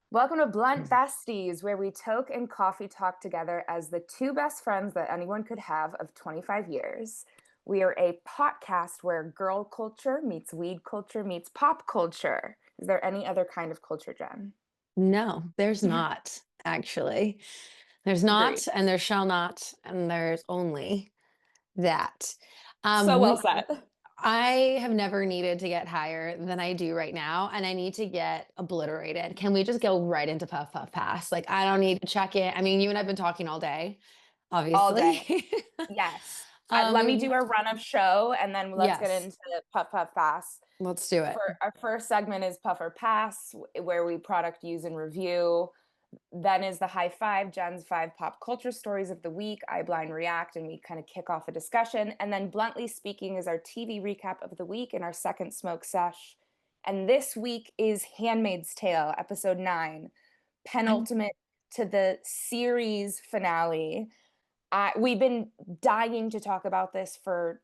Welcome to Blunt Besties, where we toke and coffee talk together as the two best friends that anyone could have of 25 years. We are a podcast where girl culture meets weed culture meets pop culture. Is there any other kind of culture, Jen? No, there's not actually. There's not, Agreed. and there shall not, and there's only that. So well We, said. I have never needed to get higher than I do right now, and I need to get obliterated. Can we just go right into puff puff pass? Like I don't need to check it. I mean, you and I've been talking all day, All day. obviously. Yes. Let me do a run of show and then let's get Yes, into Puff Puff Pass. let's do it. For our first segment is Puff or Pass, where we product use and review. Then is the high five, Jen's five pop culture stories of the week. I blind react, and we kind of kick off a discussion. And then bluntly speaking is our TV recap of the week and our second smoke sesh. And this week is Handmaid's Tale, episode 9, I'm penultimate to the series finale. We've been dying to talk about this for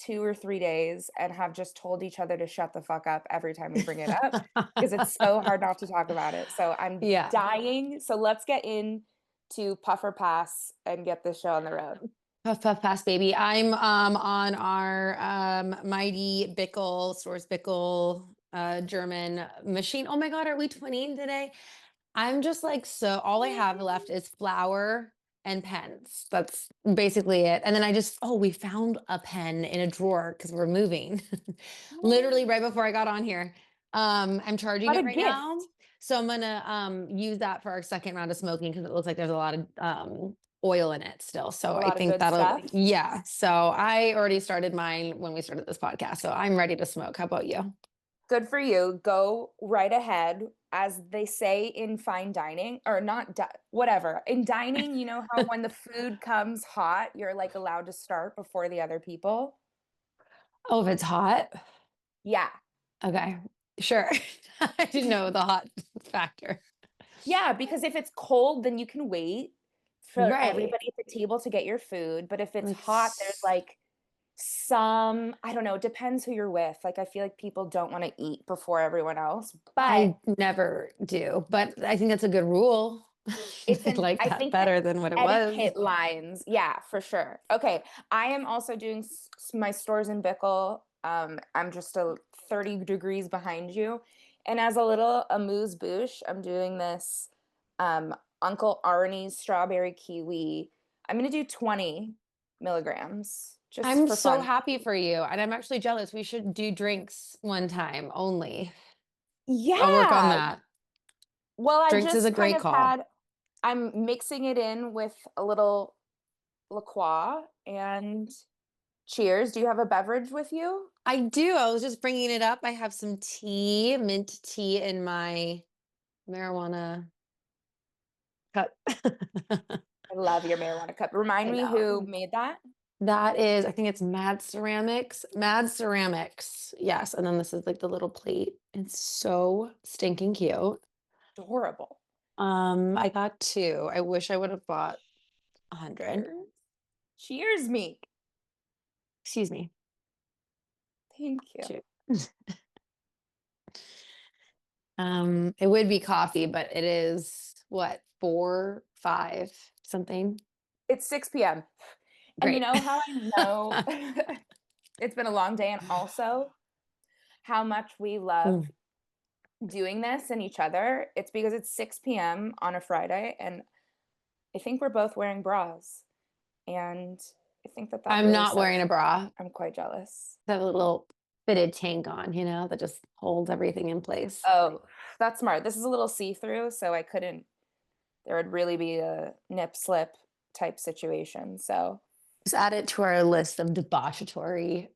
2 or 3 days and have just told each other to shut the fuck up every time we bring it up because it's so hard not to talk about it. So I'm Yeah. dying. So let's get in to Puff or Pass and get this show on the road. Puff puff pass baby. I'm on our mighty Bickle stores Bickle German machine. Oh my God, are we twinning today? I'm just like so all I have left is flour and pens. That's basically it. And then we found a pen in a drawer because we're moving. Literally right before I got on here. I'm charging What it a right now. gift. So I'm gonna use that for our second round of smoking because it looks like there's a lot of oil in it still. So A I lot of think good that'll, stuff. yeah. So I already started mine when we started this podcast. So I'm ready to smoke. How about you? Good for you. Go right ahead. As they say in fine dining, or not, whatever. In dining, you know how when the food comes hot, you're like allowed to start before the other people? Oh, if it's hot. Yeah. Okay. Sure. I didn't know the hot factor. Yeah, because if it's cold, then you can wait for Right. everybody at the table to get your food. But if it's hot, there's It's, like I don't know, it depends who you're with. Like, I feel like people don't want to eat before everyone else, but I never do, but I think that's a good rule. it's I like I that think that better than what it was. etiquette lines. Yeah, for sure. Okay. I am also doing my stores in Bickle. I'm just 30 degrees behind you. And as a little amuse bouche, I'm doing this Uncle Arnie's strawberry kiwi. I'm going to do 20 milligrams just I'm for so fun. happy for you, and I'm actually jealous. We should do drinks one time only. I'll work on Yeah. that. Well, Drinks is a great call. I'm mixing it in with a little La Croix and cheers. Do you have a beverage with you? I do. I was just bringing it up. I have some tea, mint tea in my marijuana cup. I love your marijuana cup. Remind I me who know. made that? That is, I think it's Mad Ceramics. Mad Ceramics. Yes. And then this is like the little plate. It's so stinking cute. Adorable. I got two. I wish I would have bought 100. Cheers. Cheers, Meek. Excuse me. Thank you. Two. It would be coffee, but it is what, 4, 5, something. It's 6 p.m. And you Great. know how I know it's been a long day, and also how much we love Mm. doing this and each other? It's because it's 6 p.m. on a Friday, and I think we're both wearing bras. And I think that that I'm really not wearing says a bra. I'm quite jealous. I have a little fitted tank on, that just holds everything in place. Oh, that's smart. This is a little see-through, so I couldn't, there would really be a nip slip type situation. So, Just add it to our list of debauchatory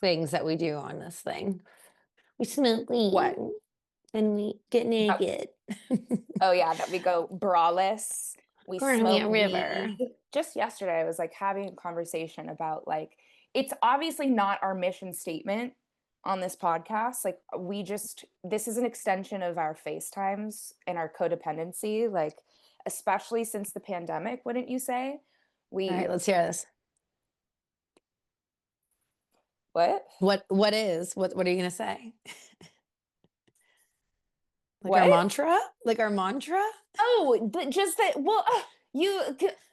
things that we do on this thing. We smoke weed what? and we get That, naked. oh, yeah, that we go braless. We Crimea smoke River. weed. Just yesterday, I was like having a conversation about like, it's obviously not our mission statement on this podcast. Like, this is an extension of our FaceTimes and our codependency, like, especially since the pandemic, wouldn't you say? All right, We, let's hear this. what? What are you gonna say? Like our What? mantra? Like our mantra? Oh, just that. Well,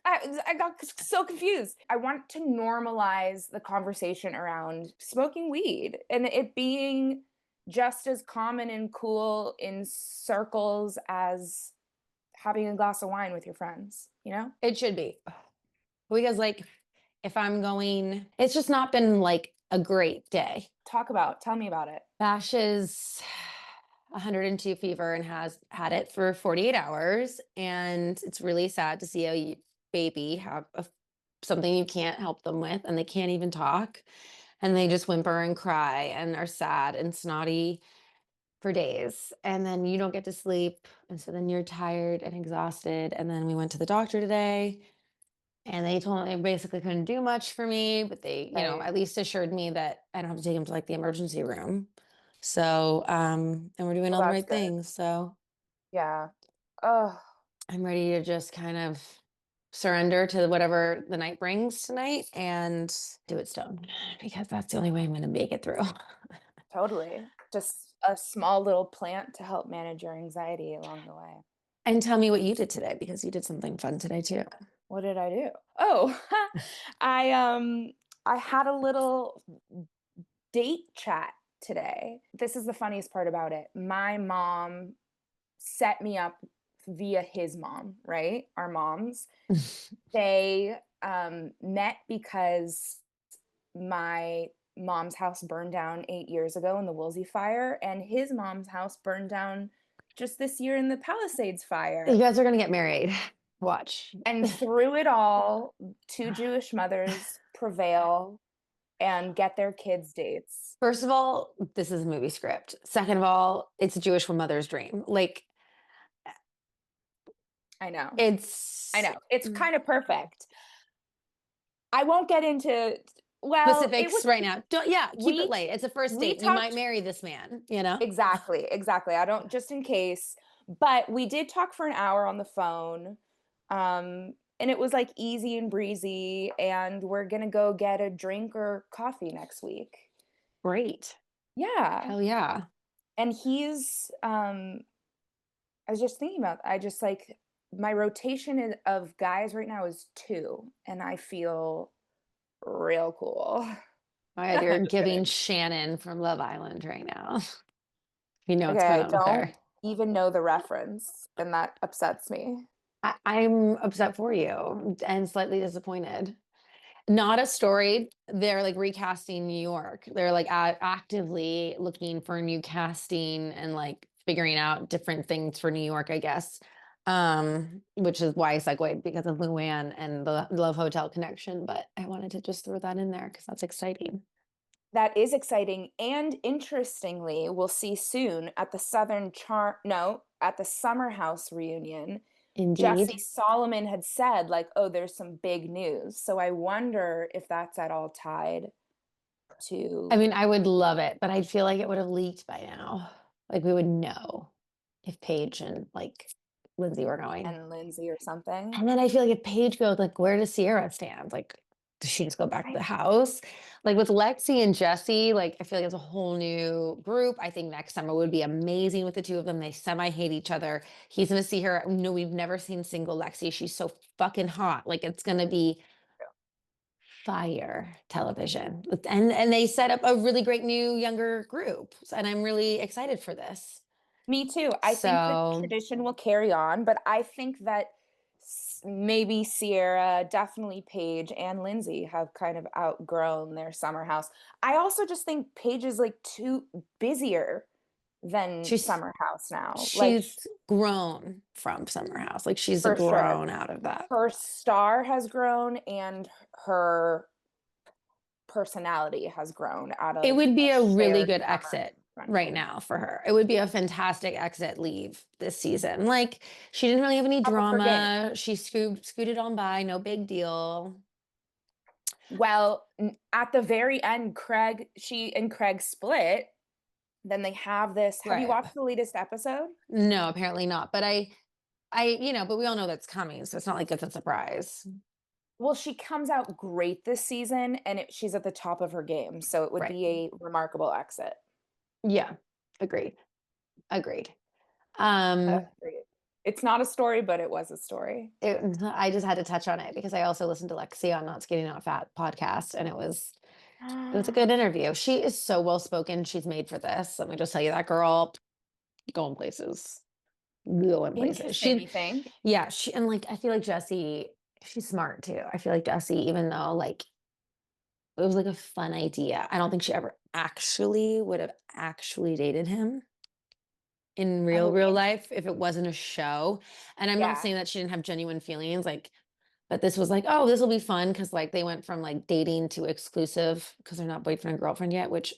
I got so confused. I want to normalize the conversation around smoking weed and it being just as common and cool in circles as having a glass of wine with your friends, you know? It should be. Because like if I'm going, it's just not been like a great day. Tell me about it. Bash is 102 fever and has had it for 48 hours. And it's really sad to see a baby have something you can't help them with and they can't even talk. And they just whimper and cry and are sad and snotty for days. And then you don't get to sleep. And so then you're tired and exhausted. And then we went to the doctor today and they told me they basically couldn't do much for me, but they, Right. at least assured me that I don't have to take him to like the emergency room. So, and we're doing Well, all the that's right good. things. So Yeah. Oh, I'm ready to just kind of surrender to whatever the night brings tonight and do it stoned because that's the only way I'm going to make it through. totally. Just a small little plant to help manage your anxiety along the way. And tell me what you did today because you did something fun today too. What did I do? Oh, I had a little date chat today. This is the funniest part about it. My mom set me up via his mom, right? Our moms. They met because my mom's house burned down 8 years ago in the Woolsey fire, and his mom's house burned down just this year in the Palisades You fire. guys are going to get married. Watch. And through it all, two Jewish mothers prevail and get their kids dates. First of all, this is a movie script. Second of all, it's a Jewish mother's dream. Like I know. I it's know. It's kind of perfect. I won't get into, well, it specifics was, right now. Don't, yeah, keep it we light. It's a first we date. You might talked marry this man. exactly, exactly. I don't, just in case, but we did talk for an hour on the phone. And it was like easy and breezy, and we're gonna go get a drink or coffee next week. Great. Yeah. Hell yeah. And I was just thinking about, I just like, my rotation of guys right now is two, and I feel real cool. Oh my God, I'm you're just giving kidding. Shannon from Love Island right now. You know what's Okay, going I on with don't her. even know the reference, and that upsets me. I'm upset for you and slightly disappointed. Not a story. They're like recasting New York. They're like actively looking for new casting and like figuring out different things for New York, I guess. Which is why I segued because of Luann and the Love Hotel connection. But I wanted to just throw that in there because that's exciting. That is exciting, and interestingly, we'll see soon at the at the Summer House reunion, Jesse Indeed. Solomon had said like, "Oh, there's some big news." So I wonder if that's at all tied I to mean, I would love it, but I feel like it would have leaked by now. Like we would know if Paige and like Lindsay were going. and Lindsay or something. And then I feel like if Paige goes, like, where does Sierra stand? Like, does she just go back to the Right. house? Like with Lexi and Jesse, like I feel like it's a whole new group. I think next summer would be amazing with the two of them. They semi hate each other. He's gonna see her. No, we've never seen single Lexi. She's so fucking hot. Like it's gonna be fire television. And they set up a really great new younger group. And I'm really excited for this. Me too. I think the So tradition will carry on, but I think that maybe Sierra, definitely Paige and Lindsay have kind of outgrown their summer house. I also just think Paige is like too busier than she's summer house now. Like she's grown from Summer House. Like she's for sure. grown out of that. Her star has grown and her personality has grown out It of would a be a really shared good summer exit right friendship. now for her. It would be a fantastic exit leave this season. Like she didn't really have any Top of her game. drama. She scooted on by, no big deal. Well, at the very end, she and Craig split. Then they have this. Have you Right. watched the latest episode? No, apparently not. But but we all know that's coming. So it's not like it's a surprise. Well, she comes out great this season, and she's at the top of her game. So it would Right. be a remarkable exit. Yeah. Agreed. Agreed. Um, Great. It's not a story, but it was a story. I just had to touch on it because I also listened to Lexi on Not Skinny Not Fat podcast, and it was a good interview. She is so well spoken. She's made for this. Let me just tell you, that girl going places, going places. Interesting, you think? Yeah, and like I feel like Jesse, she's smart too. I feel like Jesse, even though like it was like a fun idea, I don't think she ever actually would have actually dated him in Oh, real in life if it wasn't a show. And I'm not yeah. saying that she didn't have genuine feelings, like, but this was like, oh, this will be fun because like they went from like dating to exclusive because they're not boyfriend and girlfriend yet, which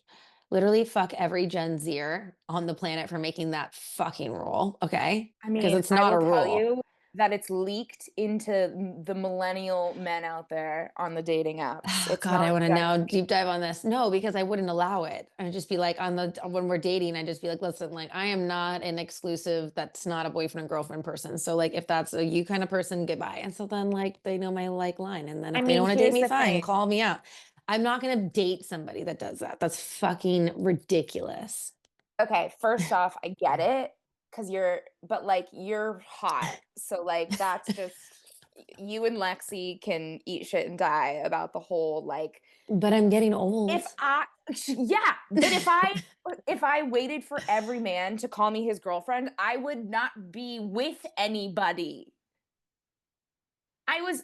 literally fuck every Gen Zer on the planet for making that fucking rule. Okay. I Because mean, it's I not will a tell rule. you that it's leaked into the millennial men out there on the dating apps. Oh, It's God, I not want to Gen now Z. deep dive on this. No, because I wouldn't allow it. I'd just be like, when we're dating, I'd just be like, listen, like I am not an exclusive, that's not a boyfriend and girlfriend person. So like if that's a you kind of person, goodbye. And so then like they know my like line. And then I if they don't mean, want to date here's me, the fine, thing. call me out. I'm not gonna date somebody that does that. That's fucking ridiculous. Okay, first off, I get it because but like you're hot. So like that's just you and Lexi can eat shit and die about the whole like But I'm getting if old. I yeah, but if I waited for every man to call me his girlfriend, I would not be with anybody. I was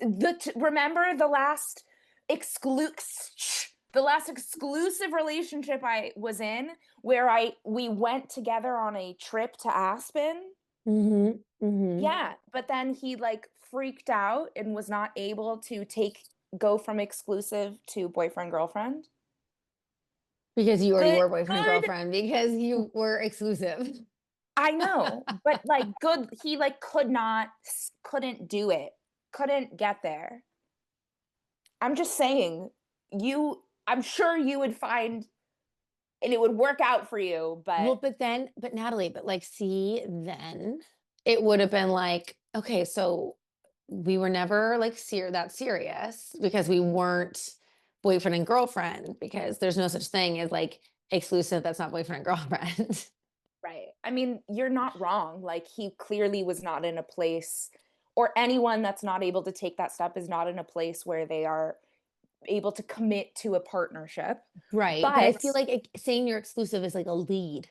remember the last exclusive relationship I was in where we went together on a trip to Aspen. Mm-hmm. Mm-hmm. Yeah, but then he like freaked out and was not able to take go from exclusive to boyfriend girlfriend. Because you already Good were boyfriend and good girlfriend because you were exclusive. I know, but like good he like couldn't do it. Couldn't get there. I'm just saying I'm sure you would find and it would work out for you, Well, but but Natalie, but like, see, then it would have been like, okay, so we were never like that serious because we weren't boyfriend and girlfriend because there's no such thing as like exclusive that's not boyfriend and girlfriend. right. I mean, you're not wrong. Like he clearly was not in a place or anyone that's not able to take that step is not in a place where they are able to commit to a partnership. Right. But I But feel like saying you're exclusive is like a lead.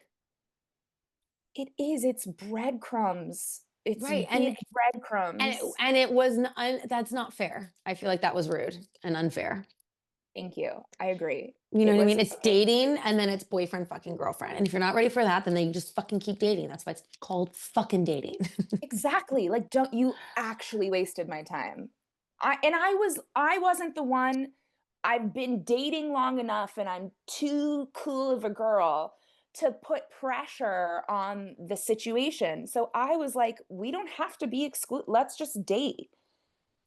it's breadcrumbs. It's Right. big breadcrumbs. And it was not, that's not fair. I feel like that was rude and unfair. Thank you. I agree. You know It what I was mean? It's dating and then it's boyfriend fucking girlfriend. And if you're not ready for that, then you just fucking keep dating. That's why it's called fucking dating. exactly. Like, don't you actually wasted my time. I wasn't the one. I've been dating long enough and I'm too cool of a girl to put pressure on the situation. So I was like, we don't have to be exclusive. Let's just date.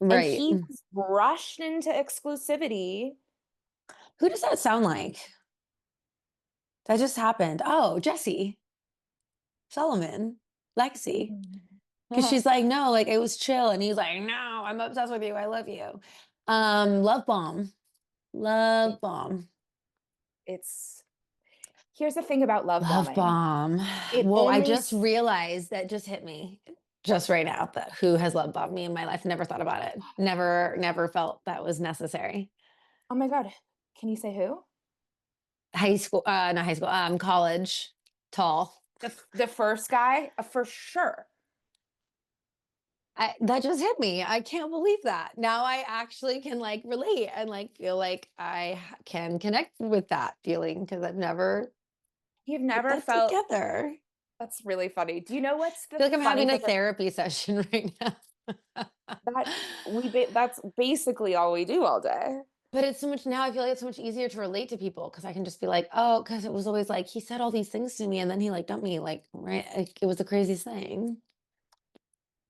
And Right. he was rushed into exclusivity. Who does that sound like? That just happened. Oh, Jesse, Solomon, Lexi. Because she's like, no, like it was chill. And he's like, no, I'm obsessed with you. I love you. Love bomb. Love bomb. It's here's the thing about love Love bombing. bomb. It Whoa, I only just realized that just hit me just right now that who has love bombed me in my life. Never thought about it. Never felt that was necessary. oh my God. Can you say who? High school, not high school, college, tall. The first guy, for sure. That just hit me. I can't believe that. Now I actually can like relate and like feel like can connect with that feeling because I've never You've put never that felt together. that's really funny. Do you know what's I the feel like I'm funny having a thing therapy session right now. that that's basically all we do all day. But it's so much now. I feel like it's so much easier to relate to people because I can just be like, oh, because it was always like he said all these things to me and then he like dumped me. Like, right? Like, it was the craziest thing.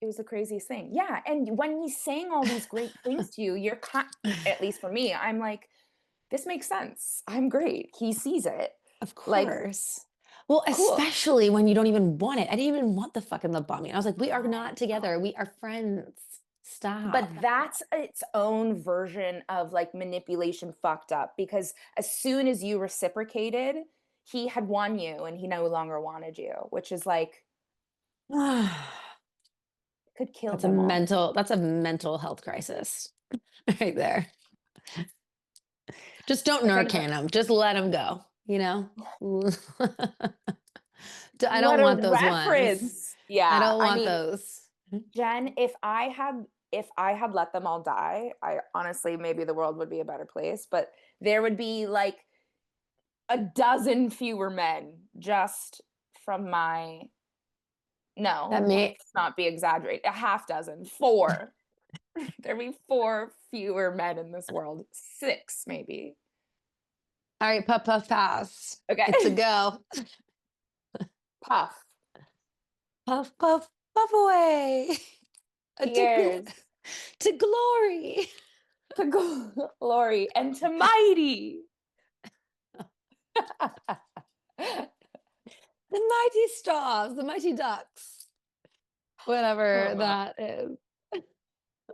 It was the craziest thing. Yeah, and when he's saying all these great things to you, at least for me, I'm like, this makes sense. I'm great. He sees it. Of Like, course. Well, cool. especially when you don't even want it. I didn't even want the fucking love bombing. I was like, we are not No. together. We are friends. But Stop. that's its own version of like manipulation fucked up because as soon as you reciprocated, he had won you and he no longer wanted you, which is like Could kill them all. That's a mental health crisis right there. Just don't If anyone, Narcan them. Just let them go, you know? I what don't a want those ones. reference. I Yeah. don't I want mean, those. Jen, if I had let them all die, I honestly maybe the world would be a better place, but there would be like a dozen fewer men just from my That no, may let's not be exaggerated. A half dozen, four. There'd be four fewer men in this world. Six, maybe. All right, puff puff pass. It's a Okay. go. Puff. Puff puff puff away. Cheers To glory. to glory and to mighty. The mighty stars, the mighty ducks. Whatever that is.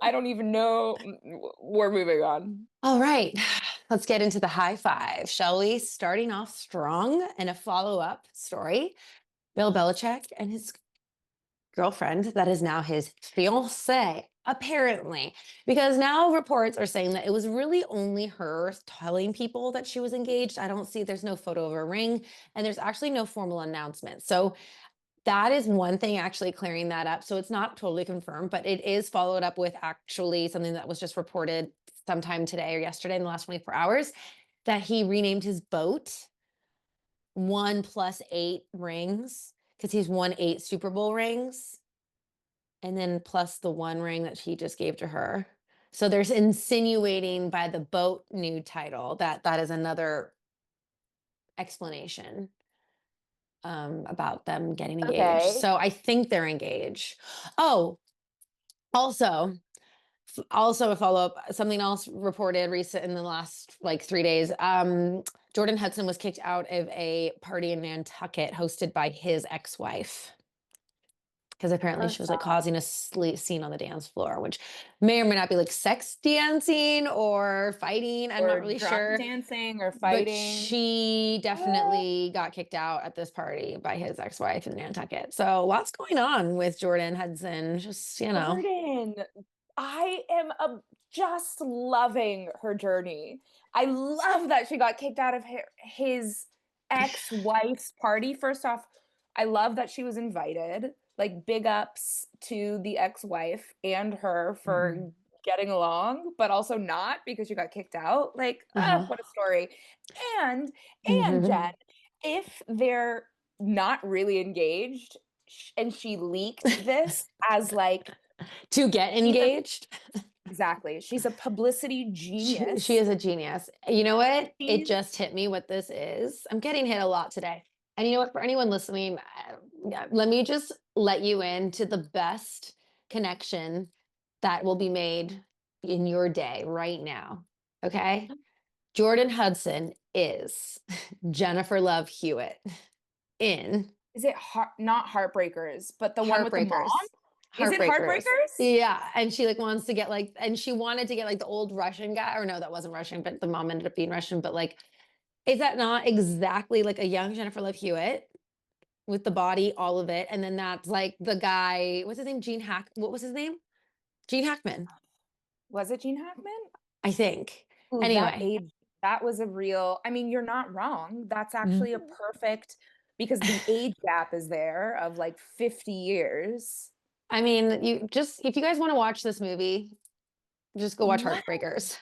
I don't even know. We're moving on. All right, let's get into the high five, shall we? Starting off strong and a follow up story. Bill Belichick and his girlfriend, that is now his fiance, apparently, because now reports are saying that it was really only her telling people that she was engaged. I don't see, there's no photo of a ring, and there's actually no formal announcement. So that is one thing, actually clearing that up. So it's not totally confirmed, but it is followed up with actually something that was just reported sometime today or yesterday in the last 24 hours, that he renamed his boat 1+8 rings, because he's won 8 Super Bowl rings, and then plus the one ring that he just gave to her. So there's insinuating by the boat new title that that is another explanation about them getting engaged. Okay. So I think they're engaged. Oh, also, also a follow up, something else reported recent in the last like 3 days. Jordan Hudson was kicked out of a party in Nantucket hosted by his ex-wife, because apparently she First was like off, causing a scene on the dance floor, which may or may not be like sex dancing or fighting. I'm not or really drunk sure. dancing or But fighting. she Uh, definitely got kicked out at this party by his ex-wife in Nantucket. So lots going on with Jordan Hudson. Just, you know. Jordan, I am just loving her journey. I love that she got kicked out of his ex-wife's party. First off, I love that she was invited. Like big ups to the ex-wife and her Mhm. for getting along, but also not because she got kicked out. Like, Uh-huh. what a story. And Jen, Mhm. if they're not really engaged and she leaked this as like To get she's a engaged. exactly. She's a publicity She genius. is a genius. You know what? It She's just hit me what this is. I'm getting hit a lot today. And you know what? For anyone listening, let me just let you into the best connection that will be made in your day right now. Okay. Jordan Hudson is Jennifer Love Hewitt in is it not Heartbreakers, but the one with the mom? Heartbreakers. Is it Heartbreakers. Heartbreakers? Yeah. And she like wants to get like, and she wanted to get like the old Russian guy, or no, that wasn't Russian, but the mom ended up being Russian. But like, is that not exactly like a young Jennifer Love Hewitt with the body, all of it? And then that's like the guy, what's his name? What was his name? Gene Hackman, Was it Gene Hackman? I think. Ooh, that Anyway. age, that was a real, I mean, you're not wrong. That's actually a Mhm. perfect because the age gap is there of like 50 years. I mean, you just, if you guys want to watch this movie, just go watch What? Heartbreakers.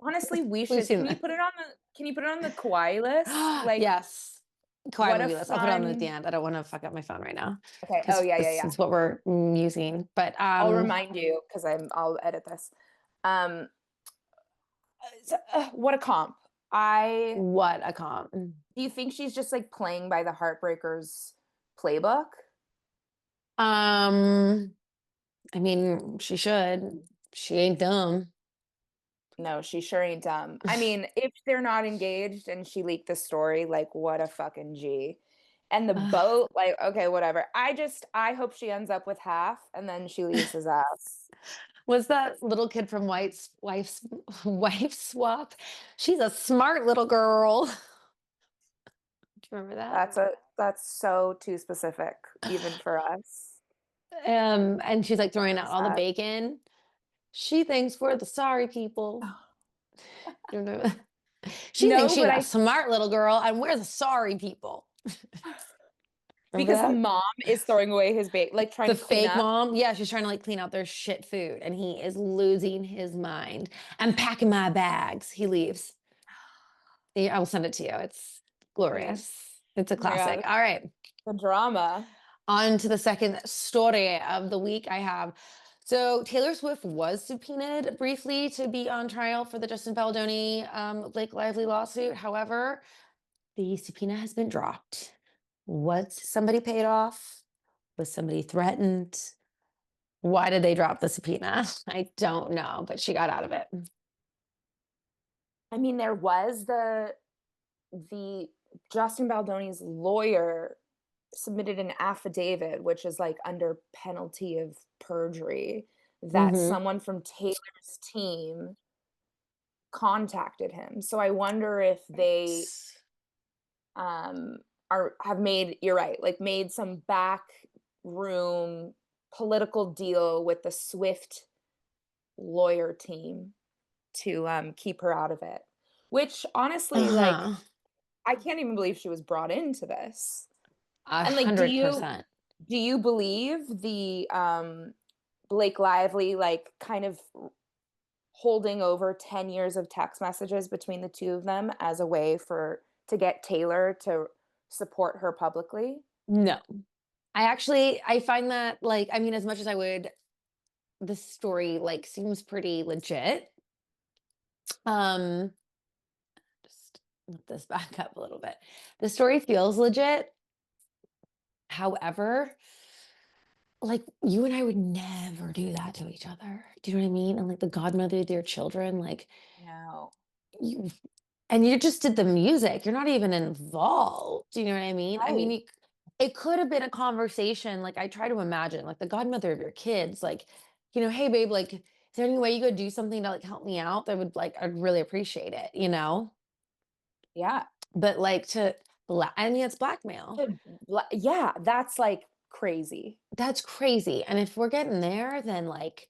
Honestly, we We've should. seen Can you that. put it on the Kawaii list? Like, Yes. Quiet what a movie list. I'll put it on at the fun. end. I don't want to fuck up my phone right now Okay. Oh because yeah, yeah, this yeah. is what we're using. But I'll remind you because I'll edit this. Um, what a comp. I what a comp. Do you think she's just like playing by the Heartbreakers playbook? Um, I mean, she should. She ain't dumb. No, she sure ain't dumb. I mean, if they're not engaged and she leaked the story, like what a fucking G. And the boat, like, okay, whatever. I hope she ends up with half and then she leaves his ass. Was that little kid from Wife Swap? She's a smart little girl. Do you remember that? That's so too specific, even for us. And she's like throwing So out all the sad. bacon. She thinks we're the sorry people. You know, she thinks No, she's but a I smart little girl, and we're the sorry people. Remember because the that? mom is throwing away his bait, like trying The to clean fake up. mom, yeah, she's trying to like clean out their shit food, and he is losing his mind. I'm packing my bags. He leaves. Yeah, I will send it to you. It's Please. glorious. It's a Oh my classic. God, All right. the drama. On to the second story of the week I have. So Taylor Swift was subpoenaed briefly to be on trial for the Justin Baldoni Blake Lively lawsuit. However, the subpoena has been dropped. Was somebody paid off? Was somebody threatened? Why did they drop the subpoena? I don't know, but she got out of it. I mean, there was the Justin Baldoni's lawyer submitted an affidavit, which is like under penalty of perjury, that Hmm. someone from Taylor's team contacted him. So I wonder if they um are have made, you're right, like made some back room political deal with the Swift lawyer team to keep her out of it. Which honestly, like, Uh-huh. I can't even believe she was brought into this. A And like, hundred percent. do you believe the Blake Lively like kind of holding over 10 years of text messages between the two of them as a way for to get Taylor to support her publicly? No. I find that like, I mean, as much as I would, the story like seems pretty legit. Um, just let this back up a little bit. The story feels legit. However, like you and I would never do that to each other. Do you know what I mean? And like the godmother of their children, like No. you and you just did the music. You're not even involved. Do you know what I mean? I mean, Right. it could have been a conversation. Like I try to imagine, like the godmother of your kids, like, you know, hey babe, like, is there any way you could do something to like help me out? That would like, I'd really appreciate it, you know? Yeah. But like I mean, it's blackmail. Yeah, that's like crazy. That's crazy. And if we're getting there, then like,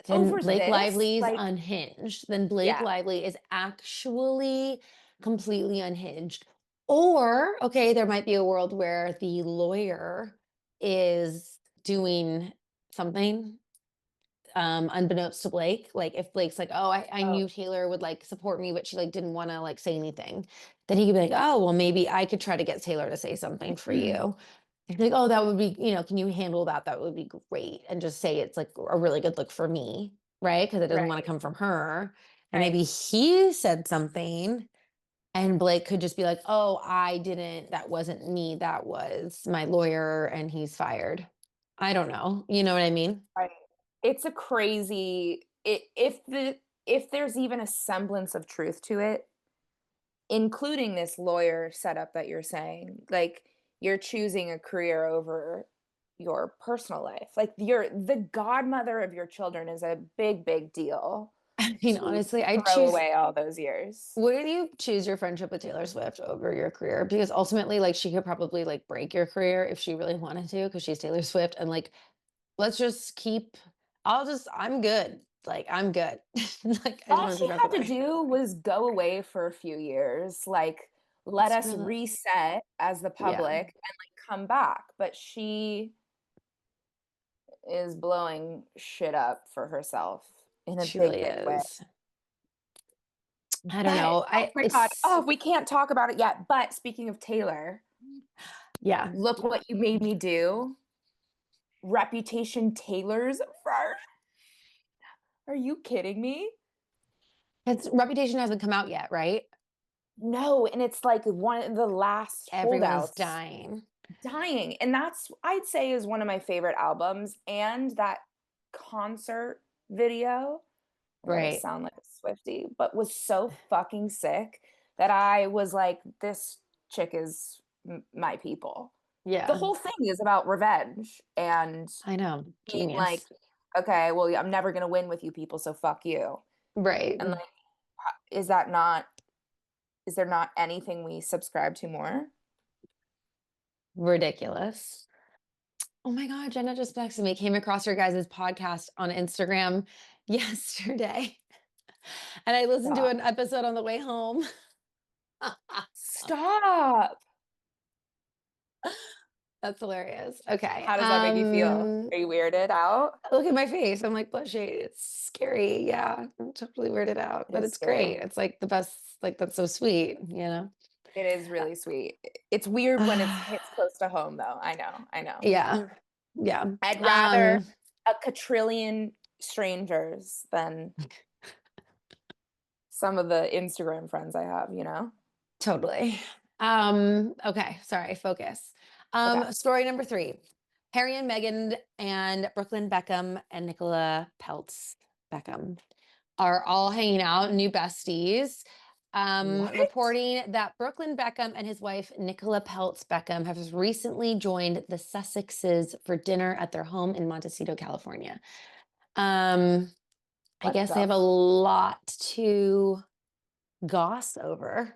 then Over Blake this, Lively's like, unhinged. Then Blake yeah. Lively is actually completely unhinged. Or, okay, there might be a world where the lawyer is doing something unbeknownst to Blake. Like if Blake's like, oh, I Oh. knew Taylor would like support me, but she like didn't want to like say anything, then he could be like, oh, well, maybe I could try to get Taylor to say something for you. And like, oh, that would be, you know, can you handle that? That would be great. And just say it's like a really good look for me, right? Because it doesn't want to Right. come from her. And Right. maybe he said something and Blake could just be like, oh, I didn't, that wasn't me. That was my lawyer and he's fired. I don't know. You know what I mean? Right. It's a crazy if there's even a semblance of truth to it, including this lawyer setup that you're saying, like you're choosing a career over your personal life. Like you're the godmother of your children is a big, big deal I mean, to honestly, I'd throw choose. away all those years. Wouldn't you choose your friendship with Taylor Swift over your career? Because ultimately, like, she could probably like break your career if she really wanted to, because she's Taylor Swift. And like, let's just keep. I'm good. Like, I'm good. Like, I just All want to she be friends had with to her. do was go away for a few years, like let It's us really, reset as the yeah, public and like come back. But she is blowing shit up for herself in a she big, really big way. is. I don't But know. oh my God, oh, we can't talk about it yet. But speaking of Taylor, Yeah, look what you made me do. Reputation Taylor's first. Are you kidding me? its reputation hasn't come out yet, right? No, and it's like one of the last Everyone's holdouts dying. dying. And that's, I'd say, is one of my favorite albums. And that concert video, I'm gonna Right. sound like a Swiftie, but was so fucking sick that I was like, this chick is my people. The Yeah, whole thing is about revenge and I know. being like, Genius. okay, well, I'm never gonna win with you people, so fuck you. Right. And like, is that not, is there not anything we subscribe to more? Ridiculous. Oh my God, Jenna just texted me. Came across your guys' podcast on Instagram yesterday. And I listened to Stop. an episode on the way home. Stop. That's hilarious. Okay. How does that make you feel? Are you weirded out? Look at my face. I'm like blushing. It's scary. Yeah. I'm totally weirded out, It but is it's great. scary. It's like the best, like that's so sweet, you know? It is really sweet. It's weird when it's hits close to home, though. I know. I know. Yeah. Yeah. I'd rather Um, a quadrillion strangers than some of the Instagram friends I have, you know? Totally. Okay, sorry, focus. Okay. Story number 3. Harry and Meghan and Brooklyn Beckham and Nicola Peltz Beckham are all hanging out, new besties. What? Reporting that Brooklyn Beckham and his wife Nicola Peltz Beckham have recently joined the Sussexes for dinner at their home in Montecito, California. Um, I What guess they the? have a lot to goss over,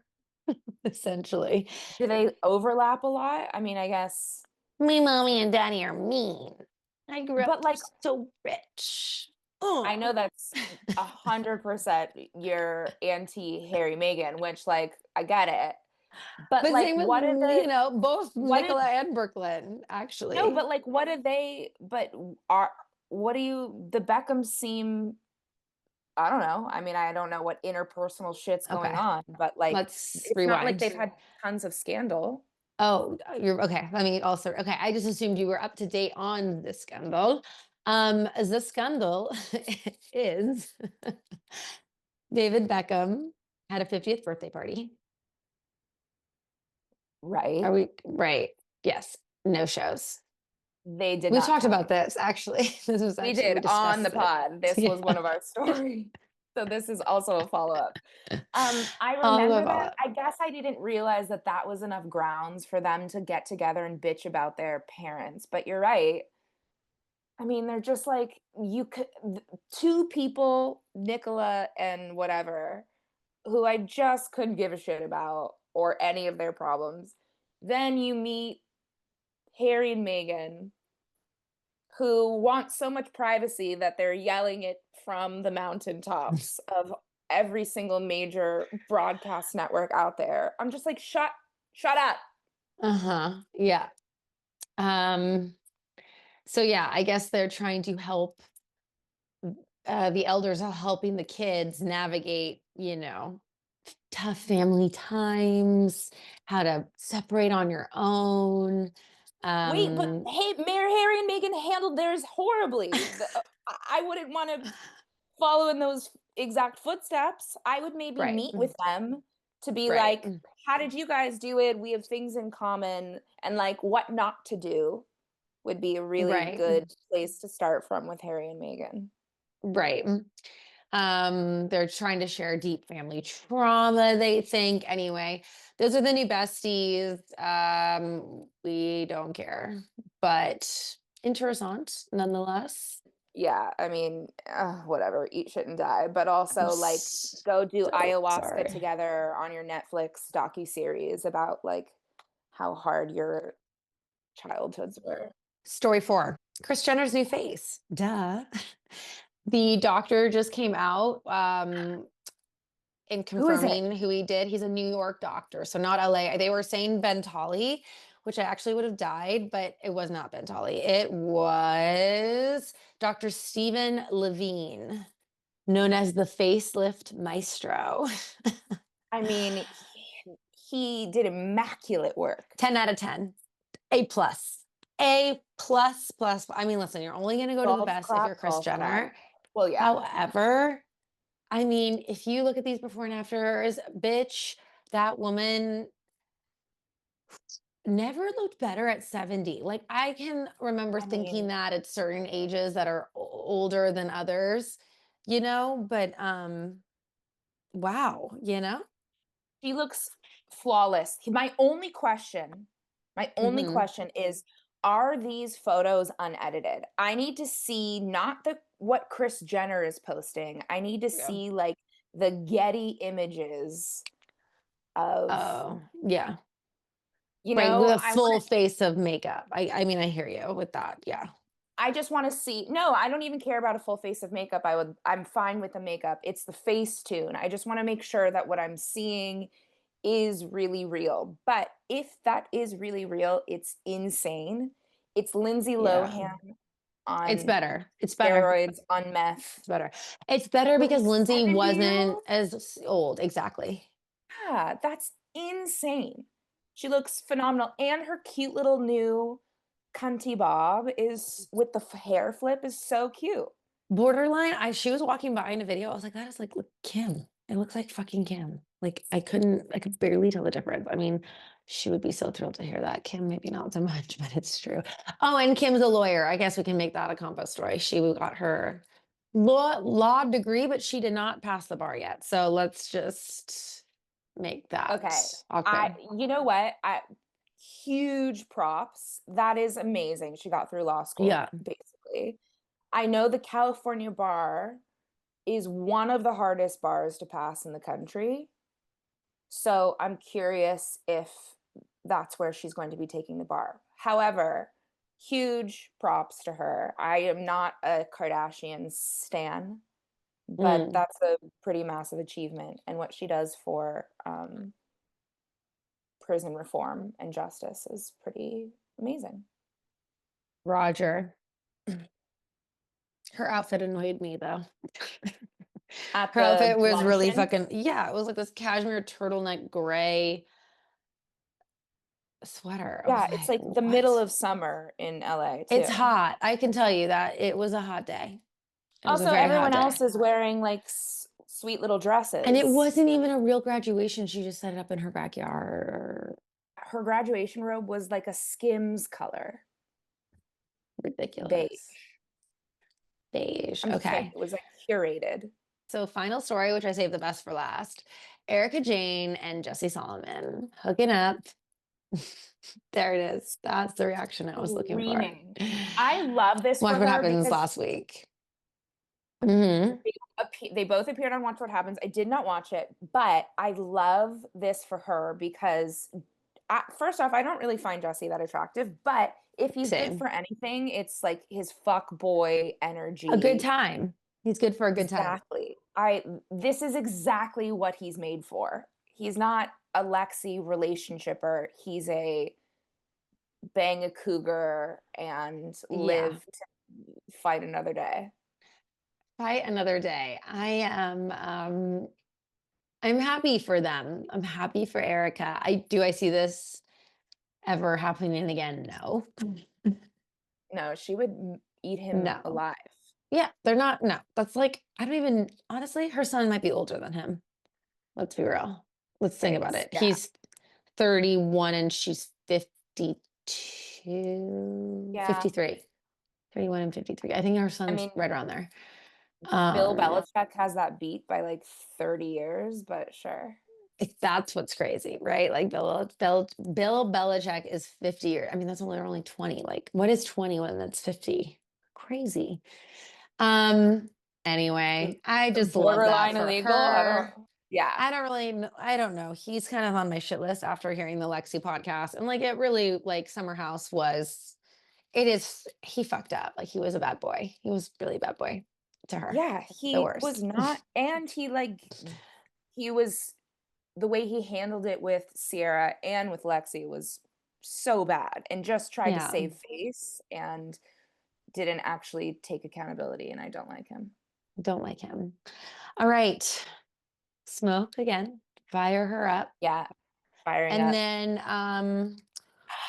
essentially. Do they overlap a lot? I mean, I guess, My mommy and daddy are mean. I grew but up like, so rich. I Oh. know that's 100% you're anti Harry Meghan, which like I get it. But But like, same with, what are the both what did Nicola and Brooklyn, no? actually. But like, what do they? But are what do you? The Beckhams seem. I don't know. I mean, I don't know what interpersonal shit's going Okay, on, but like, let's it's not like rewind. they've had tons of scandal. Oh, you're okay. Let me also, okay. I just assumed you were up to date on this scandal. The scandal is David Beckham had a 50th birthday party. Are Right? we right? Yes. No shows. They did We've not talked come. about this actually. This was We actually, we did on the discussed it. pod. This was one Yeah. of our stories. So this is also a follow-up. I I'll go remember follow that. up. I guess I didn't realize that that was enough grounds for them to get together and bitch about their parents. But you're right. I mean, they're just like you could two people, Nicola and whatever, who I just couldn't give a shit about or any of their problems. Then you meet Harry and Meghan, who want so much privacy that they're yelling it from the mountaintops of every single major broadcast network out there. I'm just like, shut up. Uh-huh. Yeah. Um, so yeah, I guess they're trying to help the elders are helping the kids navigate, tough family times, how to separate on your own. Wait, but Um, hey, Mayor Harry and Meghan handled theirs horribly. I wouldn't want to follow in those exact footsteps. I would maybe right, meet with them to be right, like, how did you guys do it? We have things in common, and like what not to do would be a really right, good place to start from with Harry and Meghan. right. They're trying to share deep family trauma, they think. Anyway, those are the new besties. We don't care, but interessant nonetheless. Yeah, I mean, whatever, eat shit and die, but I'm also like go do so ayahuasca sorry. together on your Netflix docu-series about like how hard your childhoods were. Story 4. Kris Jenner's new face. Duh. The doctor just came out in Who is it? confirming who he did. He's a New York doctor, so not LA. They were saying Bentali, which I actually would have died, but it was not Bentali. It was Dr. Stephen Levine, known as the facelift maestro. I mean, he did immaculate work. 10 out of 10. A plus. A plus plus. I mean, listen, you're only going to go to the Golf best if clap, you're Kris golf clap. Jenner. Well, yeah. However, I mean, if you look at these before and afters, bitch, that woman never looked better at 70. Like I can remember I thinking mean, that at certain ages that are older than others, but wow, she looks flawless. My only Mhm. question is, are these photos unedited? I need to see not the what Kris Jenner is posting. I need to Yeah. see like the Getty images of, Oh, yeah. Right, with a I full want to face of makeup. I mean, I hear you with that, yeah. I just want to see. No, I don't even care about a full face of makeup. I'm fine with the makeup. It's the face tune. I just want to make sure that what I'm seeing is really real. But if that is really real, it's insane. It's Lindsay Yeah. Lohan It's on better. It's better. steroids, on meth, It's better. It's better with a because Lindsay 70-year wasn't old. as old, exactly. Yeah, that's insane. She looks phenomenal. And her cute little new cunty bob is with the hair flip is so cute. Borderline, she was walking by in a video, I was like, "That is like, look, Kim. It looks like fucking Kim." Like, I could barely tell the difference. I mean, she would be so thrilled to hear that. Kim, maybe not so much, but it's true. Oh, and Kim's a lawyer. I guess we can make that a combo story. She got her law degree, but she did not pass the bar yet. So let's just make that Okay. all clear. You know what? Huge props. That is amazing. She got through law school, Yeah. basically. I know the California bar is one of the hardest bars to pass in the country. So I'm curious if that's where she's going to be taking the bar. However, huge props to her. I am not a Kardashian stan, but Mm, that's a pretty massive achievement. And what she does for prison reform and justice is pretty amazing. Roger. Her outfit annoyed me though. At Her the outfit was really luncheon, fucking, yeah, it was like this cashmere turtleneck gray sweater. I yeah, was it's like, like the middle what? of summer in LA It's too. hot. I can tell you that it was a hot day. It was a Also, very hot everyone day. else is wearing like sweet little And it dresses. wasn't even a real graduation. She just set it up in her backyard. Her graduation robe was like a Skims color, Ridiculous. beige. Beige. I'm just saying Okay. it was like curated. So, final story, which I saved the best for last. Erica Jane and Jesse Solomon hooking up. There it is. That's the reaction I was looking for. Screaming. I love this Watch for what her happens because last week. Hmm. they both appeared on Watch What Happens. I did not watch it, but I love this for her because first off, I don't really find Jesse that attractive, but if he's good Same. for anything, it's like his fuck boy A good energy. time. He's good for a good time. Exactly. I This is exactly what he's made for. He's not a Lexi relationshipper. He's a bang a cougar and Yeah. live to fight another day. Fight another day. I'm happy for them. I'm happy for Erica. I see this ever happening again? No. No, she would eat him No. alive. Yeah, they're not. No, that's like, I don't even, honestly, her son might be older than him. Let's be real. Let's think about it. Yeah. He's 31 and she's 52, Yeah. 53. 31 and 53. I think her I son's mean, right around there. Bill Um, Belichick has that beat by like 30 years, but sure. that's what's crazy, right? Like Bill Belichick is 50 years. I mean, that's only 20. Like, what is 20 when that's 50? Crazy. Um, anyway, I just love that Borderline for illegal. I her. don't, yeah. I don't really I don't know. He's kind of on my shit list after hearing the Lexi podcast. And like it really like Summer House was it is he fucked up. Like he was a bad boy. He was really a bad boy to her. Yeah. The He was worst. not, and he was, the way he handled it with Sierra and with Lexi was so bad and just tried to Yeah, save face and didn't actually take accountability. And I don't like him. don't like him. All right. Smoke again. Fire her up. Yeah. Firing And up. then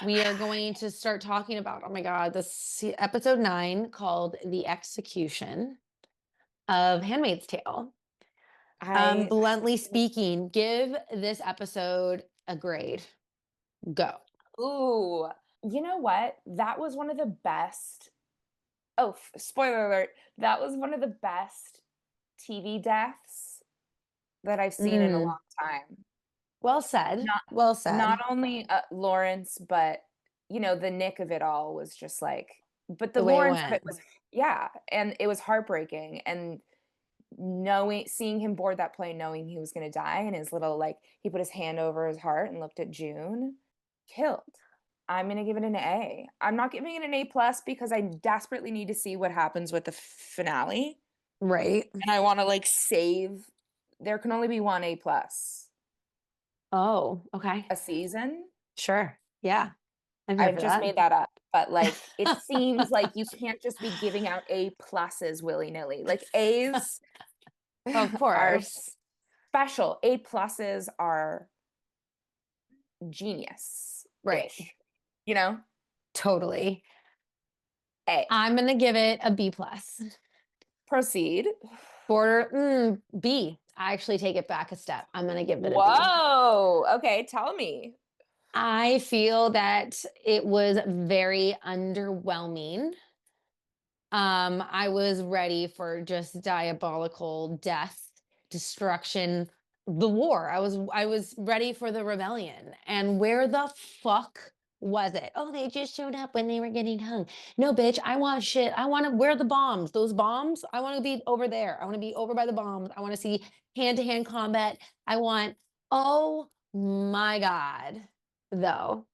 we are going to start talking about, oh my God, this episode 9 called The Execution of Handmaid's Tale. I Bluntly speaking, give this episode a grade. Go. Ooh, you know what? That was one of the best. Oh, spoiler alert. That was one of the best TV deaths that I've seen in a Mm, long time. well said. Not Well not said. only Lawrence, but the Nick of it all was just like, but the The way it Lawrence of went. it was, yeah, and it was heartbreaking. And knowing, seeing him board that plane, knowing he was going to die, and his little, like, he put his hand over his heart and looked at June. Killed. I'm gonna give it an A. I'm not giving it an A plus because I desperately need to see what happens with the finale, Right. and I want to like save. There can only be one A plus Oh, okay. a season. Sure. Yeah. I'm here I've for just that. made that up, but like it seems like you can't just be giving out A pluses willy nilly. Like A's Of are course. special. A pluses are genius Right. ish. You know, Totally. A. I'm gonna give it a B plus. Proceed. Border B. I actually take it back a step. I'm gonna give it a B. Whoa. Okay, tell me. I feel that it was very underwhelming. I was ready for just diabolical death, destruction, the war. I was ready for the rebellion. And where the fuck was it? Oh, they just showed up when they were getting hung. No, bitch, I want shit. I want to where are the bombs? Those bombs? I want to be over there. I want to be over by the bombs. I want to see hand-to-hand combat. I want oh my god. Though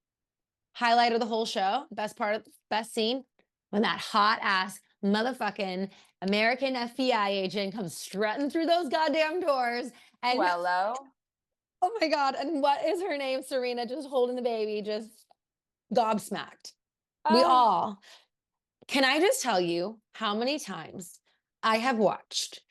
highlight of the whole show, best part of best scene, when that hot ass motherfucking American FBI agent comes strutting through those goddamn doors and Quello. oh my god, and what is her name? Serena just holding the baby, just gobsmacked. We Uh, all. Can I just tell you how many times I have watched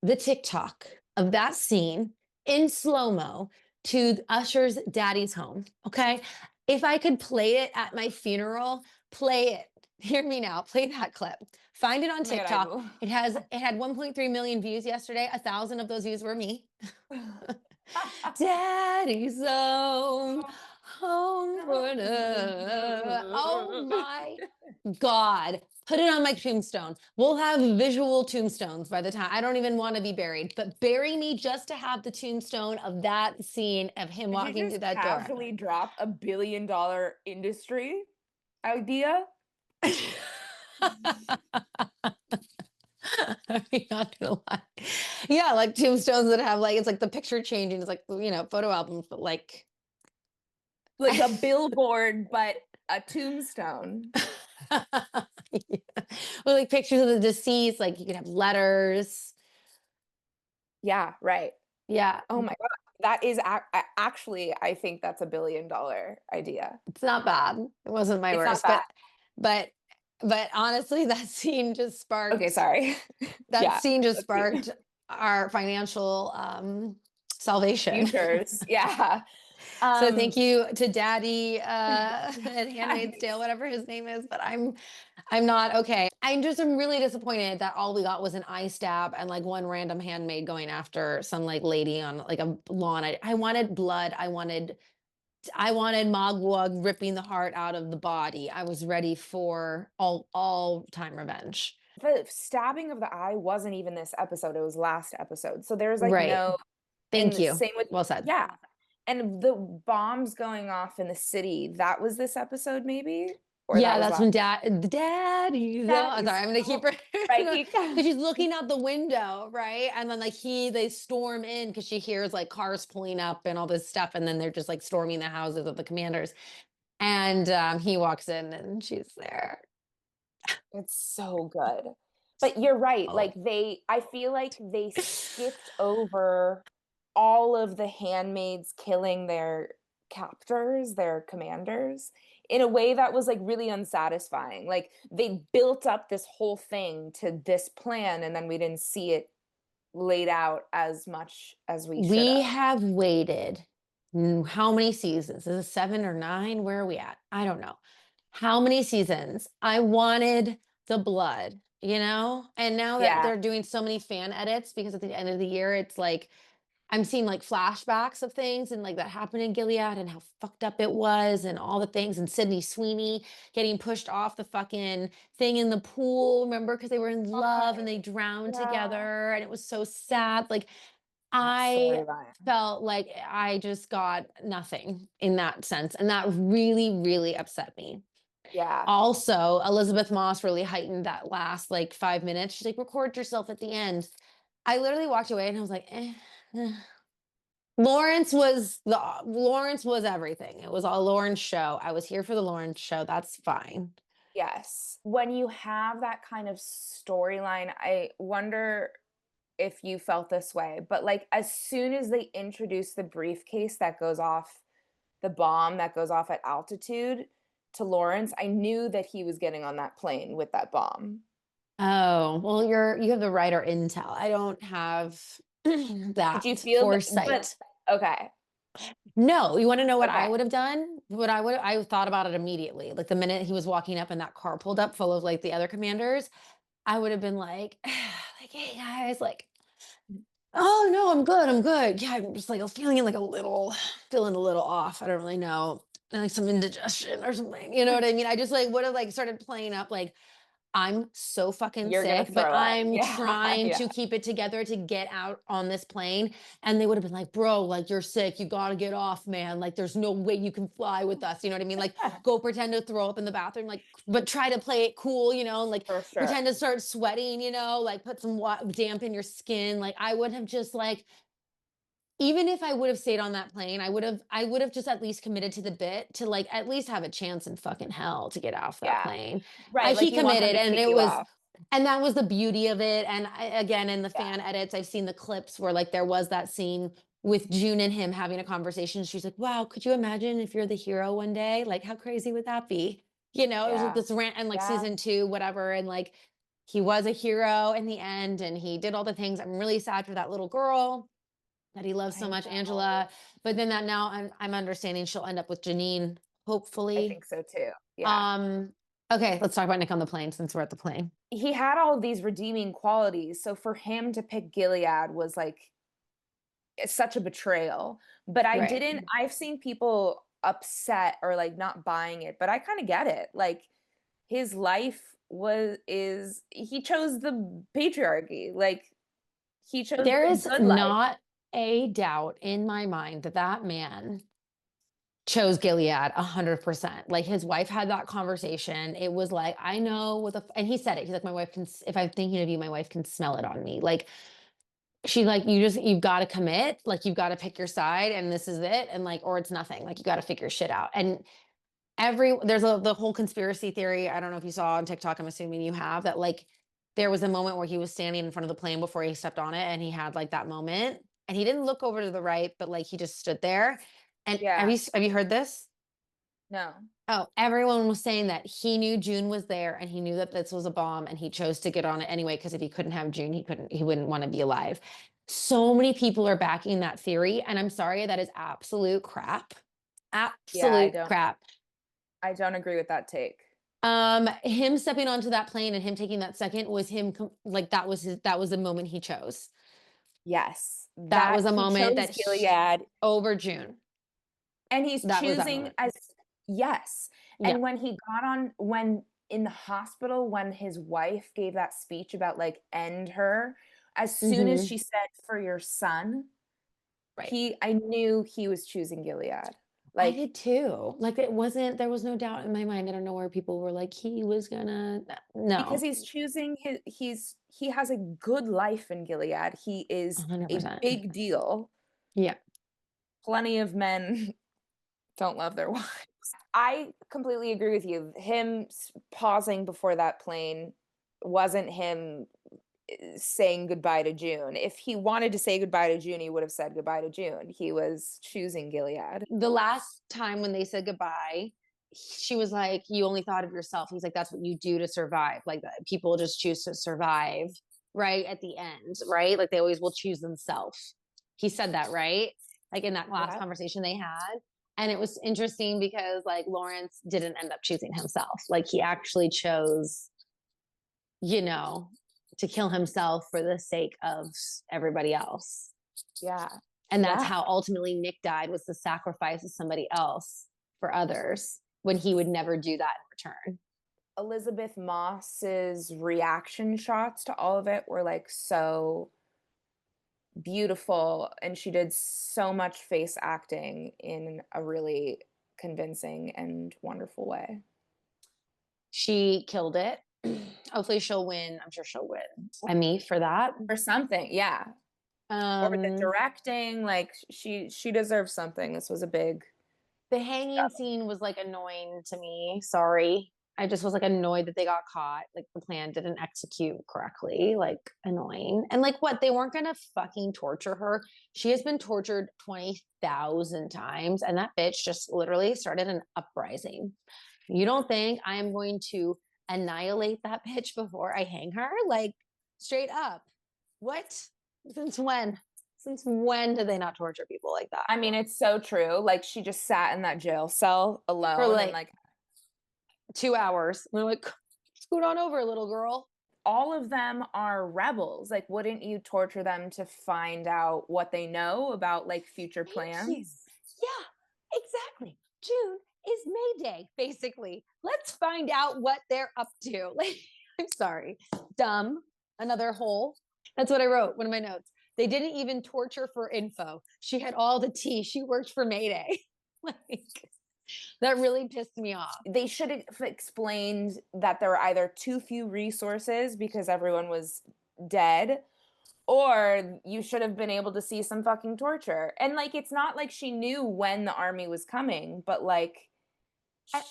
the TikTok of that scene in slow mo to Usher's daddy's home. Okay. If I could play it at my funeral, play it. Hear me now. Play that clip. Find it on oh my TikTok. god, It had 1.3 million views yesterday. 1,000 of those views were me. I Daddy's home, home for love. Oh my God. Put it on my tombstone. We'll have visual tombstones by the time. I don't even want to be buried, but bury me just to have the tombstone of that scene of him Did you walking through just that door. casually drop $1 billion industry idea? I'm not gonna lie. Yeah, like tombstones that have like it's like the picture changing. It's like photo albums, but like Like a billboard, but a tombstone. yeah. Or like pictures of the deceased, like you could have letters. Yeah, right. Yeah, Oh my god. That is actually, I think that's $1 billion idea. it's not bad. It wasn't my It's not worst, bad. but but honestly, Okay, sorry. that Yeah, scene just let's see. sparked our financial salvation. Futures. Yeah. So Um, thank you to Daddy and Handmaid's Tale, Daddies. whatever his name is. But I'm not okay. I'm really disappointed that all we got was an eye stab and like one random handmaid going after some like lady on like a lawn. I wanted blood. I wanted Mogwag ripping the heart out of the body. I was ready for all time revenge. The stabbing of the eye wasn't even this episode, it was last episode. So there's like Right. no, and Thank the you. same with, Well said. yeah. And the bombs going off in the city, that was this episode, maybe? Or that Yeah, was that's last. when daddy's oh, sorry, Daddy's I'm gonna keep home. her Right. because she's looking out the window, right? And then like they storm in because she hears like cars pulling up and all this stuff, and then they're just like storming the houses of the commanders. And he walks in and she's there. It's so good. But you're right. Oh, I feel like they skipped over all of the handmaids killing their captors, their commanders, in a way that was like really unsatisfying. Like they built up this whole thing to this plan, and then we didn't see it laid out as much as we should we have. have waited how many seasons? Is it 7 or 9? Where are we at? I don't know. How many seasons? I wanted the blood, And now that Yeah. they're doing so many fan edits because at the end of the year, it's like I'm seeing like flashbacks of things and like that happened in Gilead and how fucked up it was and all the things and Sydney Sweeney getting pushed off the fucking thing in the pool, remember? Because they were in love and they drowned Yeah. together and it was so sad. Like That I storyline. felt like I just got nothing in that sense. And that really, really upset me. Yeah. Also, Elizabeth Moss really heightened that last like 5 minutes. She's like, record yourself at the end. I literally walked away and I was like, eh. Lawrence was everything. It was a Lawrence show. I was here for the Lawrence show. That's fine. Yes. When you have that kind of storyline, I wonder if you felt this way, but like as soon as they introduce the briefcase that goes off, the bomb that goes off at altitude to Lawrence, I knew that he was getting on that plane with that bomb. Oh, well, you have the writer intel. I don't have Did you that feel that? But foresight. okay, No, you want to know what I okay. would have done? I thought about it immediately. Like the minute he was walking up and that car pulled up full of like the other commanders, I would have been like, like, hey guys, like, oh no, I'm good, I'm good. Yeah, I'm just like I was feeling like feeling a little off. I don't really know, like some indigestion or something. You know what I mean? I just like would have like started playing up like I'm so fucking You're gonna sick, but throw up. I'm Yeah, trying yeah, to keep it together to get out on this plane. And they would have been like, bro, like you're sick. You gotta get off, man. Like there's no way you can fly with us. You know what I mean? Like go pretend to throw up in the bathroom, like, but try to play it cool, and like for sure. pretend to start sweating, like put some damp in your skin. Like I would have just like even if I would have stayed on that plane, I would have just at least committed to the bit to like at least have a chance in fucking hell to get off that Yeah, plane. right. He Like you want them committed to and kick it you was off. and that was the beauty of it. And again, in the Yeah, fan edits, I've seen the clips where like there was that scene with June and him having a conversation. She's like, wow, could you imagine if you're the hero one day? Like, how crazy would that be? It was like yeah, this rant and like yeah. season two, whatever. And like he was a hero in the end and he did all the things. I'm really sad for that little girl that he loves so I much, know. Angela. But then that now I'm understanding she'll end up with Janine, I hopefully. think so too. Yeah. Um, okay, let's talk about Nick on the plane since we're at the plane. He had all of these redeeming qualities. So for him to pick Gilead was like it's such a betrayal. But Right. I've seen people upset or like not buying it, but I kind of get it. Like his life he chose the patriarchy. Like he chose There the is good life not a doubt in my mind that that man chose Gilead 100%. Like his wife had that conversation. It was like, I know and he said it. He's like, my wife can, if I'm thinking of you, my wife can smell it on me. Like, she's like, you've got to commit. Like, you've got to pick your side and this is it. And like, or it's nothing. Like, you got to figure shit out. And there's the whole conspiracy theory. I don't know if you saw on TikTok. I'm assuming you have that. Like, there was a moment where he was standing in front of the plane before he stepped on it, and he had like that moment, and he didn't look over to the right, but like he just stood there. And have yeah. you heard this? No. Oh, everyone was saying that he knew June was there, and he knew that this was a bomb, and he chose to get on it anyway because if he couldn't have June, he wouldn't want to be alive. So many people are backing that theory, and I'm sorry, that is absolute crap. Yeah, Absolute crap. I don't agree with that take. Him stepping onto that plane and him taking that second was like that was the moment he chose. Yes. That was That a he moment chose Gilead over June. and he's That was that choosing moment. as yes. Yeah. And when in the hospital when his wife gave that speech about like end her, as soon as Hmm. she said for your son, Right. I knew he was choosing Gilead. I Like did too. Like there was no doubt in my mind. I don't know where people were like, he was gonna, because no, he's choosing he has a good life in Gilead. He is a 100%. big deal. Yeah. Plenty of men don't love their wives. I completely agree with you. Him pausing before that plane wasn't him saying goodbye to June. If he wanted to say goodbye to June, he would have said goodbye to June. He was choosing Gilead. The last time when they said goodbye, she was like, you only thought of yourself. He's like, that's what you do to survive. Like people just choose to survive right at the end, right? Like they always will choose themselves. He said that, right? Like in that last Yeah. conversation they had. And it was interesting because like Lawrence didn't end up choosing himself. Like he actually chose, you know, to kill himself for the sake of everybody else. Yeah. And that's Yeah. how ultimately Nick died, was the sacrifice of somebody else for others when he would never do that in return. Elizabeth Moss's reaction shots to all of it were like so beautiful and she did so much face acting in a really convincing and wonderful way. She killed it. Hopefully she'll win. I'm sure she'll win Emmy for that. Or something. Yeah. Or the Um, directing, like she deserves something. This was a big the hanging scene was like annoying to me. Sorry. I just was like annoyed that they got caught. Like the plan didn't execute correctly. Like annoying. And like what? They weren't gonna fucking torture her. She has been tortured 20,000 times. And that bitch just literally started an uprising. You don't think I am going to annihilate that bitch before I hang her? Like straight up. What? Since when? Since when did they not torture people like that? I mean, it's so true. Like she just sat in that jail cell For alone and like like 2 hours. And they're like, scoot on over, little girl. all of them are rebels. Like wouldn't you torture them to find out what they know about like future Thank you. plans? Yeah, exactly. June is May Day, basically. Let's find out what they're up to. Like, I'm sorry. Dumb. Another hole. That's what I wrote, one of my notes. They didn't even torture for info. She had all the tea. She worked for Mayday. Like, that really pissed me off. They should have explained that there were either too few resources because everyone was dead, or you should have been able to see some fucking torture. And like, it's not like she knew when the army was coming, but like,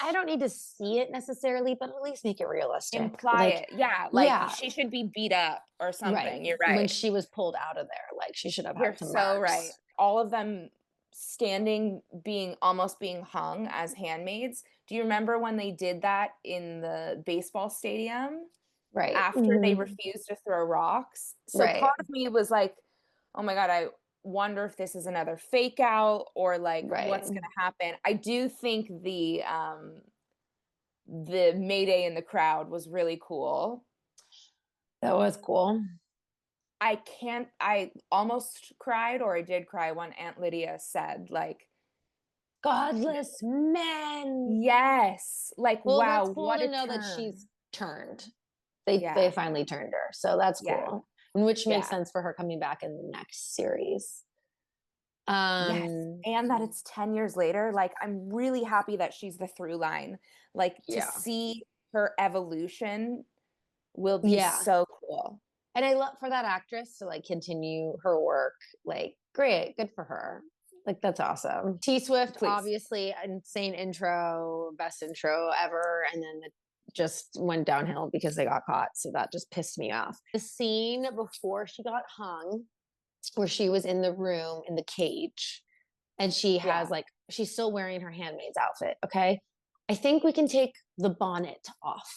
I don't need to see it necessarily, but at least make it realistic. imply Like, it. Yeah, like yeah, she should be beat up or right. something. You're When right. she was pulled out of there, like she should have You're had some so right. marks. All of them standing, being almost being hung as handmaids. Do you remember when they did that in the baseball stadium Right. after they Mm-hmm. refused to throw rocks? So Right. part of me was like, oh my God, I wonder if this is another fake out or like Right. what's going to happen. I do think the Mayday in the crowd was really cool. That was cool. I almost cried or I did cry when Aunt Lydia said, like, Godless men. yes, like, Well, wow, that's cool what to a know that she's turn. turned. They Yeah, finally turned her. So that's yeah, cool. Which makes yeah, sense for her coming back in the next series. yes. Um, And that it's 10 years later. Like, I'm really happy that she's the through line. Like, to yeah. see her evolution will be Yeah. so cool. And I love for that actress to like continue her work. Like, great, good for her. Like, that's awesome. T Swift, Please. obviously, insane intro, best intro ever. And then it just went downhill because they got caught. So that just pissed me off. The scene before she got hung, where she was in the room in the cage, and she has Yeah. like, she's still wearing her handmaid's outfit. Okay. I think we can take the bonnet off.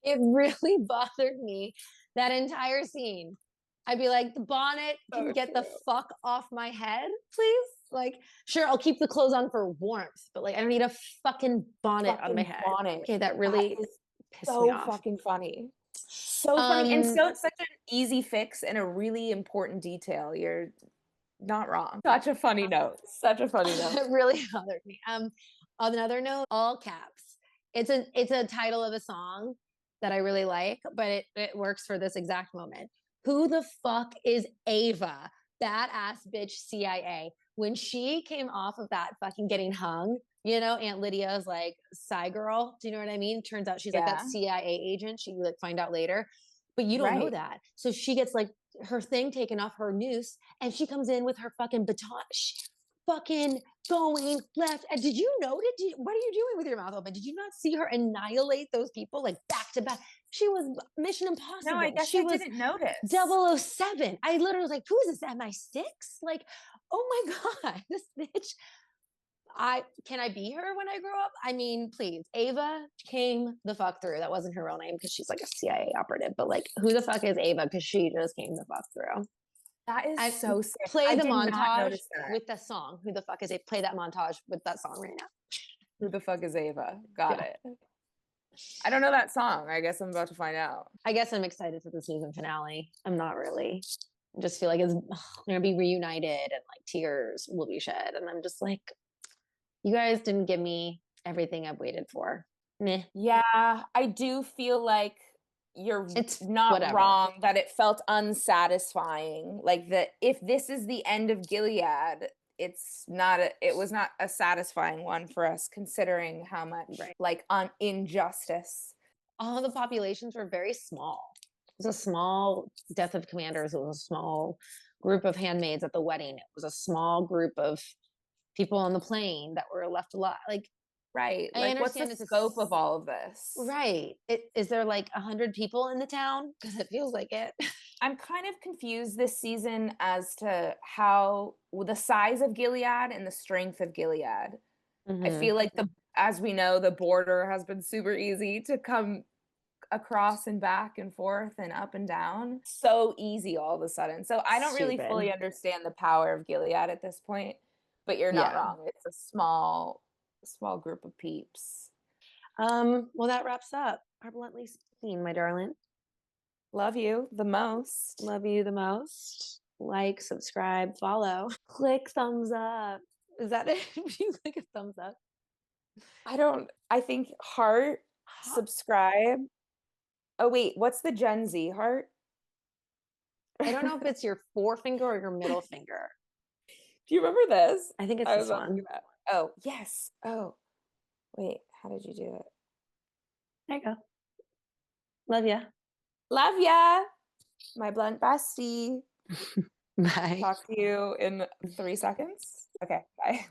It really bothered me that entire scene. I'd be like, the bonnet can So get the true. fuck off my head, please. Like, sure, I'll keep the clothes on for warmth, but like, I don't need a fucking bonnet on my Fucking head. bonnet. Okay, that That really is pissed me so off. fucking funny. So funny. And Um, so such an easy fix and a really important detail. You're not wrong. Such a funny note. Such a funny note. it really bothered me. On another note, all caps. It's a title of a song that I really like, but it works for this exact moment. Who the fuck is Ava? Badass bitch CIA. When she came off of that fucking getting hung, Aunt Lydia's like Psy girl. Do you know what I mean? Turns out she's like that Yeah. CIA agent. She like find out later, but you don't know Right. that. So she gets like her thing taken off her noose, and she comes in with her fucking baton. Fucking going left. And did you notice? What are you doing with your mouth open? Did you not see her annihilate those people like back to back? She was Mission No, I Impossible. guess She I was didn't notice. 007. I literally was like, who is this? MI6? Like, oh my God, this bitch. Can I be her when I grow up? I mean, please. Ava came the fuck through. That wasn't her real name because she's like a CIA operative, but like, who the fuck is Ava? Because she just came the fuck through. That is I so sick. play I the did not montage notice that. with the song. Who the fuck is it? Play that montage with that song right now. Who the fuck is Ava? Got Yeah. it. I don't know that song. I guess I'm about to find out. I guess I'm excited for the season finale. I'm not really. I just feel like it's gonna be reunited and like tears will be shed. And I'm just like, you guys didn't give me everything I've waited for. Meh. Yeah, I do feel like you're It's not whatever. wrong that it felt unsatisfying. Like that if this is the end of Gilead, it was not a satisfying one for us considering how much Right. like on injustice. All the populations were very small. was a small Death of Commanders. It was a small group of handmaids at the wedding. It was a small group of people on the plane that were left alive. Like, Right. I Like, what's the understand it's scope of all of this? right. Is there like 100 people in the town? Because it feels like it. I'm kind of confused this season as to how the size of Gilead and the strength of Gilead. I Hmm. feel like as we know, the border has been super easy to come across and back and forth and up and down. So easy all of a sudden. So I don't really Stupid. fully understand the power of Gilead at this point, but you're not Yeah. wrong. It's a small group of peeps. Well, that wraps up our bluntly speaking, my darling. Love you the most. Love you the most. Like, subscribe, follow, click thumbs up. Is that it? You click a thumbs up. I think heart, subscribe. Oh wait, what's the Gen Z heart? I don't know if it's your forefinger or your middle finger. Do you remember this? I think it's I this was on one. that one. Oh, yes. Oh, wait, how did you do it? There you go. Love ya. Love ya, my blunt bestie. Bye. Talk to you in 3 seconds. Okay, bye.